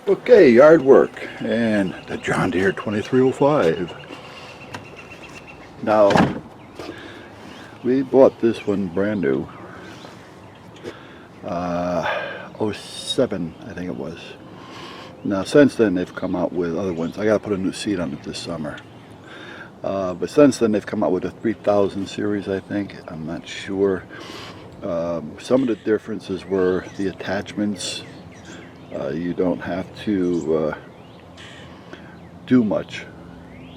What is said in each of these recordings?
Okay, yard work and the John Deere 2305. Now, we bought this one brand new, '07 I think it was. Now since then they've come out with other ones. I gotta put a new seat on it this summer. But since then they've come out with a 3000 series, I think. I'm not sure. Some of the differences were the attachments. You don't have to do much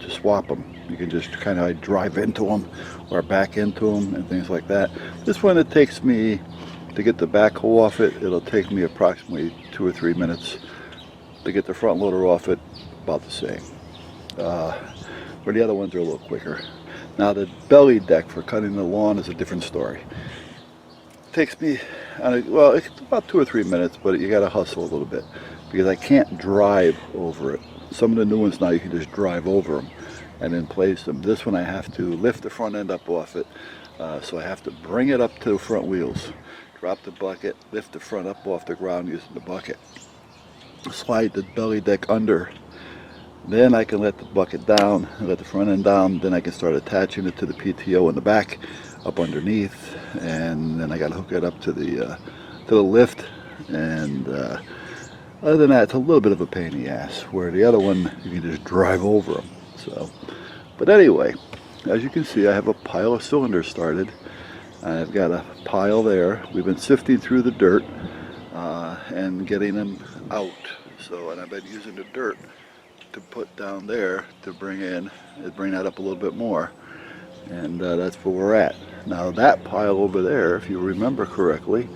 to swap them. You can just kind of drive into them or back into them and things like that. This one, it takes me, to get the backhoe off it, it'll take me approximately 2 or 3 minutes. To get the front loader off it, about the same. Where the other ones are a little quicker. Now the belly deck for cutting the lawn is a different story. It takes me, well, it's about 2 or 3 minutes, but you gotta hustle a little bit because I can't drive over it. Some of the new ones now you can just drive over them and then place them. This one I have to lift the front end up off it, so I have to bring it up to the front wheels, drop the bucket, lift the front up off the ground using the bucket, slide the belly deck under, then I can let the bucket down and let the front end down. Then I can start attaching it to the PTO in the back up underneath, and then I got to hook it up to the lift. And other than that, it's a little bit of a pain in the ass, where the other one you can just drive over them. So, but anyway, as you can see, I have a pile of cylinders started. I've got a pile there. We've been sifting through the dirt and getting them out. So, and I've been using the dirt to put down there to bring that up a little bit more, and that's where we're at now. That pile over there, if you remember correctly,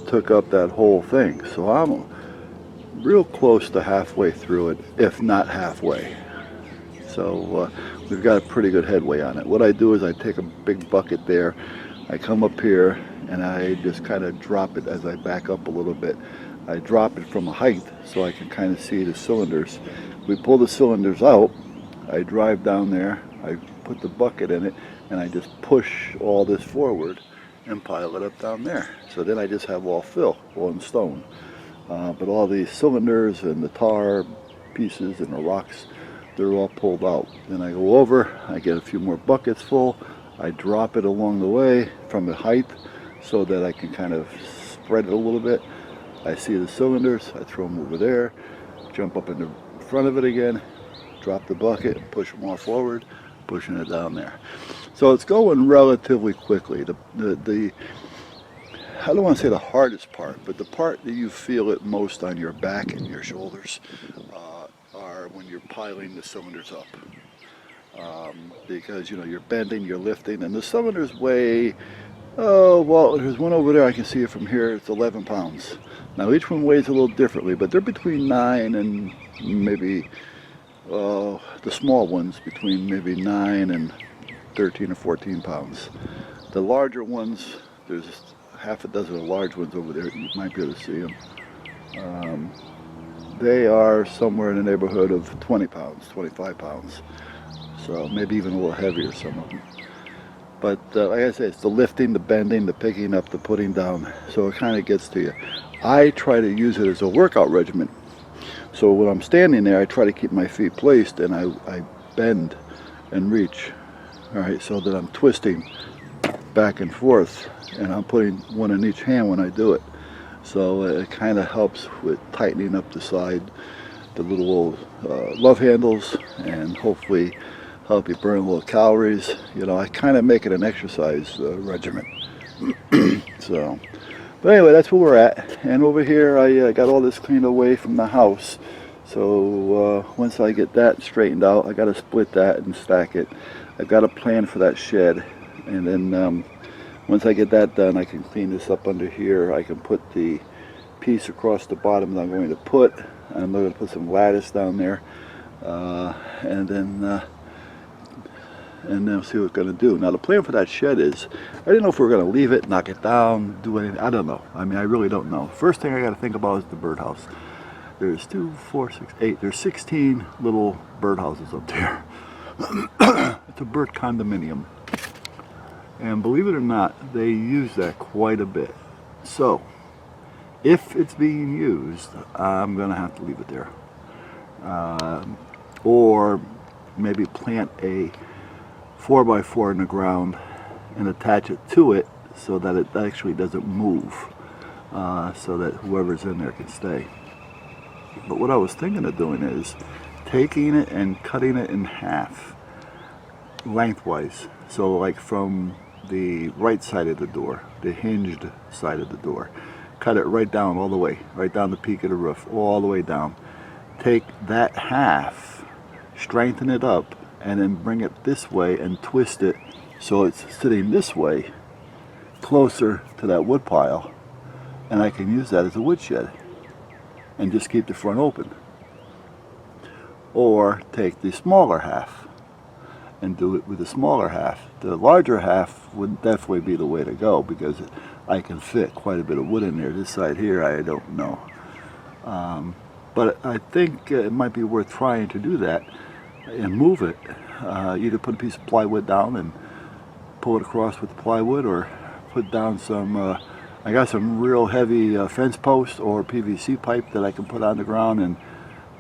took up that whole thing, so I'm real close to halfway through it, if not halfway. So we've got a pretty good headway on it. What I do is I take a big bucket there, I come up here and I just kind of drop it as I back up a little bit. I drop it from a height so I can kind of see the cylinders. We pull the cylinders out, I drive down there, I put the bucket in it, and I just push all this forward and pile it up down there. So then I just have all fill, one stone. But all the cylinders and the tar pieces and the rocks, they're all pulled out. Then I go over, I get a few more buckets full, I drop it along the way from the height so that I can kind of spread it a little bit. I see the cylinders, I throw them over there, jump up in the front of it again, drop the bucket, push them all forward, pushing it down there. So it's going relatively quickly. The I don't want to say the hardest part, but the part that you feel it most on your back and your shoulders are when you're piling the cylinders up. Because you know you're bending, you're lifting, and the cylinders weigh, oh well, there's one over there, I can see it from here, it's 11 pounds. Now each one weighs a little differently, but they're between 9 and maybe, the small ones between maybe 9 and 13 or 14 pounds. The larger ones, there's half a dozen of large ones over there, you might be able to see them. They are somewhere in the neighborhood of 20 pounds, 25 pounds. So maybe even a little heavier, some of them. But like I said, it's the lifting, the bending, the picking up, the putting down. So it kind of gets to you. I try to use it as a workout regimen. So when I'm standing there, I try to keep my feet placed and I bend and reach. All right, so that I'm twisting back and forth, and I'm putting one in each hand when I do it. So it kind of helps with tightening up the side, the little old love handles, and hopefully help you burn a little calories. You know, I kind of make it an exercise regimen. So, but anyway, that's where we're at. And over here, I got all this cleaned away from the house. So once I get that straightened out, I got to split that and stack it. I've got a plan for that shed, and then once I get that done, I can clean this up under here. I can put the piece across the bottom that I'm going to put. I'm going to put some lattice down there, and then see what we're going to do. Now the plan for that shed is, I didn't know if we were going to leave it, knock it down, do anything. I don't know. I mean, I really don't know. First thing I got to think about is the birdhouse. There's 2, 4, 6, 8. There's 16 little birdhouses up there. It's a bird condominium. And believe it or not, they use that quite a bit. So, if it's being used, I'm going to have to leave it there. or maybe plant a 4x4 in the ground and attach it to it so that it actually doesn't move, so that whoever's in there can stay. But what I was thinking of doing is taking it and cutting it in half lengthwise. So like from the right side of the door, the hinged side of the door, cut it right down all the way, right down the peak of the roof, all the way down. Take that half, strengthen it up, and then bring it this way and twist it so it's sitting this way, closer to that wood pile, and I can use that as a woodshed and just keep the front open. Or take the smaller half and do it with the smaller half. The larger half would definitely be the way to go because I can fit quite a bit of wood in there. This side here, I don't know. But I think it might be worth trying to do that and move it. Either put a piece of plywood down and pull it across with the plywood, or put down some, I got some real heavy fence posts or PVC pipe that I can put on the ground and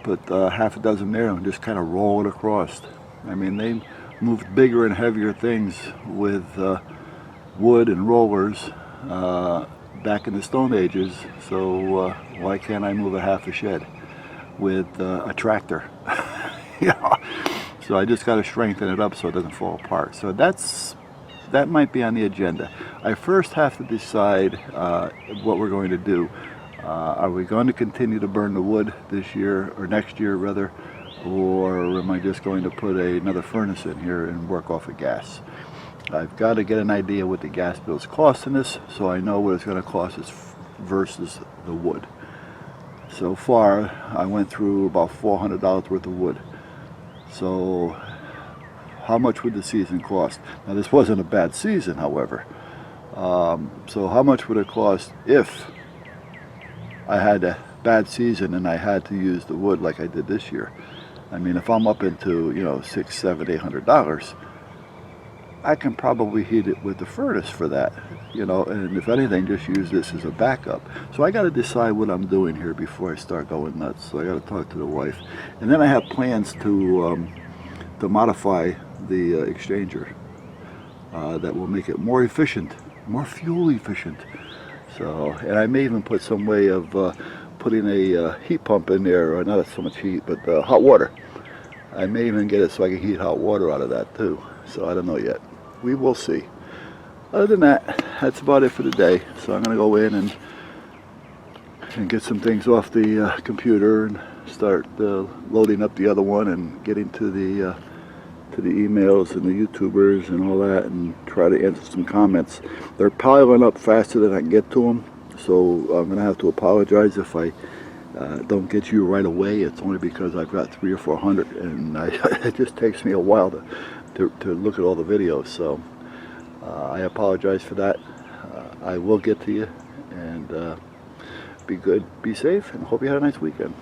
put half a dozen there and just kind of roll it across. I mean, they moved bigger and heavier things with wood and rollers back in the Stone Ages, so why can't I move a half a shed with a tractor? You know? So I just got to strengthen it up so it doesn't fall apart. So that might be on the agenda. I first have to decide what we're going to do. Are we going to continue to burn the wood this year, or next year rather, or am I just going to put another furnace in here and work off of gas? I've got to get an idea what the gas bill's costing us, so I know what it's going to cost us versus the wood. So far, I went through about $400 worth of wood. So how much would the season cost? Now, this wasn't a bad season, however. So how much would it cost if I had a bad season and I had to use the wood like I did this year? I mean, if I'm up into, you know, $600, $700, $800, I can probably heat it with the furnace for that, you know, and if anything, just use this as a backup. So I got to decide what I'm doing here before I start going nuts. So I got to talk to the wife, and then I have plans to modify the exchanger that will make it more efficient, more fuel efficient. So, and I may even put some way of putting a heat pump in there, or not so much heat, but hot water. I may even get it so I can heat hot water out of that too. So I don't know yet. We will see. Other than that, that's about it for today. So I'm going to go in and get some things off the computer and start loading up the other one and getting to the emails and the YouTubers and all that, and try to answer some comments. They're piling up faster than I can get to them, so I'm going to have to apologize if I don't get you right away. It's only because I've got 300 or 400, and it just takes me a while to look at all the videos. So I apologize for that. I will get to you, and be good, be safe, and hope you had a nice weekend.